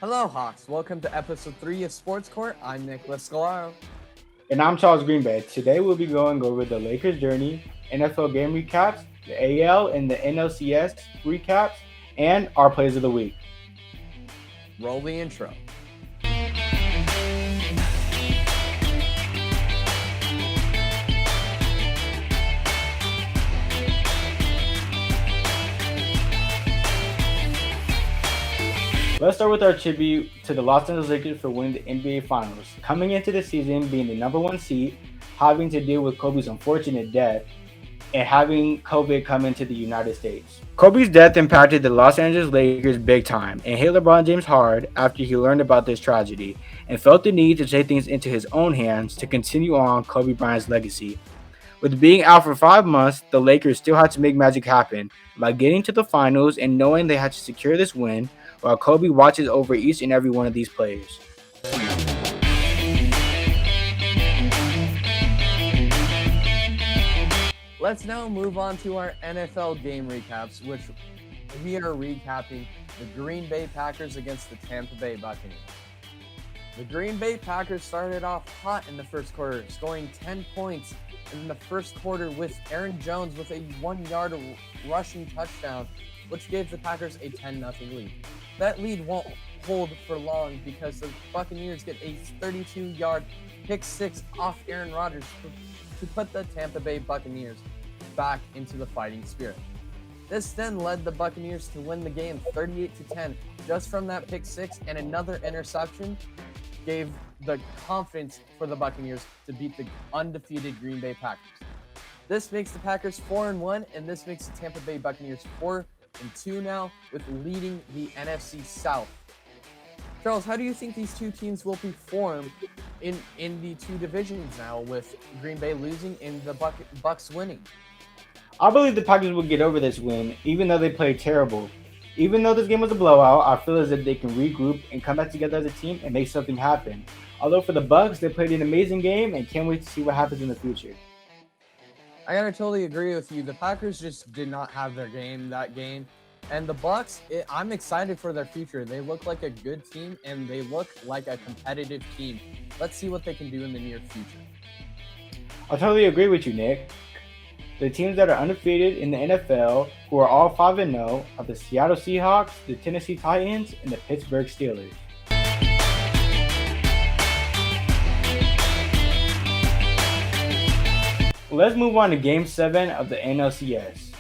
Hello, Hawks. Welcome to episode 3 of Sports Court. I'm Nicholas Scalaro. And I'm Charles Greenbay. Today we'll be going over the Lakers' journey, NFL game recaps, the AL and the NLCS recaps, and our plays of the week. Roll the intro. Let's start with our tribute to the Los Angeles Lakers for winning the NBA Finals. Coming into the season being the number one seed, having to deal with Kobe's unfortunate death, and having COVID come into the United States. Kobe's death impacted the Los Angeles Lakers big time and hit LeBron James hard after he learned about this tragedy and felt the need to take things into his own hands to continue on Kobe Bryant's legacy. With being out for 5 months, the Lakers still had to make magic happen by getting to the finals and knowing they had to secure this win while Kobe watches over each and every one of these players. Let's now move on to our NFL game recaps, which we are recapping the Green Bay Packers against the Tampa Bay Buccaneers. The Green Bay Packers started off hot in the first quarter, scoring 10 points in the first quarter with Aaron Jones with a 1-yard rushing touchdown, which gave the Packers a 10-0 lead. That lead won't hold for long because the Buccaneers get a 32-yard pick six off Aaron Rodgers to put the Tampa Bay Buccaneers back into the fighting spirit. This then led the Buccaneers to win the game 38-10 just from that pick six, and another interception gave the confidence for the Buccaneers to beat the undefeated Green Bay Packers. This makes the Packers 4-1, and this makes the Tampa Bay Buccaneers 4-2 now, with leading the NFC South. Charles, how do you think these two teams will perform in the two divisions now, with Green Bay losing and the Bucks winning? I believe the Packers will get over this win, even though they played terrible. Even though this game was a blowout, I feel as if they can regroup and come back together as a team and make something happen. Although for the Bucks, they played an amazing game and can't wait to see what happens in the future. I gotta totally agree with you. The Packers just did not have their game that game. And the Bucks, I'm excited for their future. They look like a good team, and they look like a competitive team. Let's see what they can do in the near future. I totally agree with you, Nick. The teams that are undefeated in the NFL, who are all 5-0, are the Seattle Seahawks, the Tennessee Titans, and the Pittsburgh Steelers. Let's move on to Game 7 of the NLCS.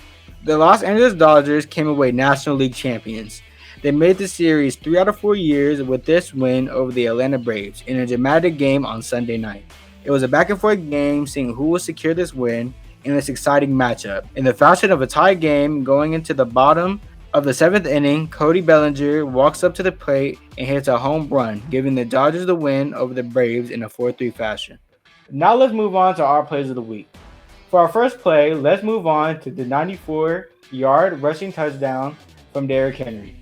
The Los Angeles Dodgers came away National League champions. They made the series 3 out of 4 years with this win over the Atlanta Braves in a dramatic game on Sunday night. It was a back-and-forth game seeing who will secure this win in this exciting matchup. In the fashion of a tie game going into the bottom of the 7th inning, Cody Bellinger walks up to the plate and hits a home run, giving the Dodgers the win over the Braves in a 4-3 fashion. Now let's move on to our plays of the week. For our first play, let's move on to the 94-yard rushing touchdown from Derrick Henry.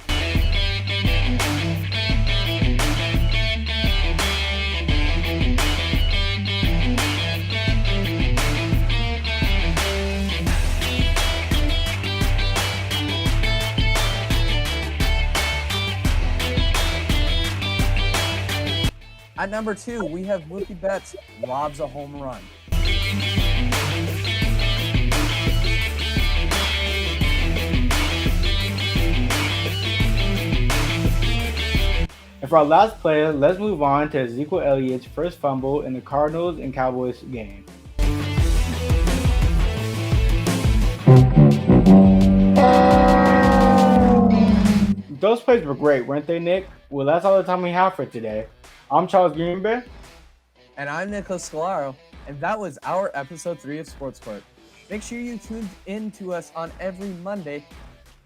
At number 2, we have Mookie Betts robs a home run. And for our last play, let's move on to Ezekiel Elliott's first fumble in the Cardinals and Cowboys game. Those plays were great, weren't they, Nick? Well, that's all the time we have for today. I'm Charles Greenbay. And I'm Nicholas Scalaro, and that was our episode 3 of Sports Court. Make sure you tune in to us on every Monday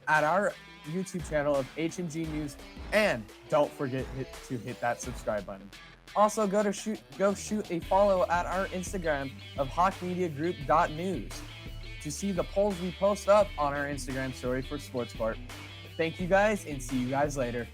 at our YouTube channel of HMG News, and don't forget to hit that subscribe button. Also, go shoot a follow at our Instagram of hawkmediagroup.news to see the polls we post up on our Instagram story for Sports Court. Thank you guys, and see you guys later.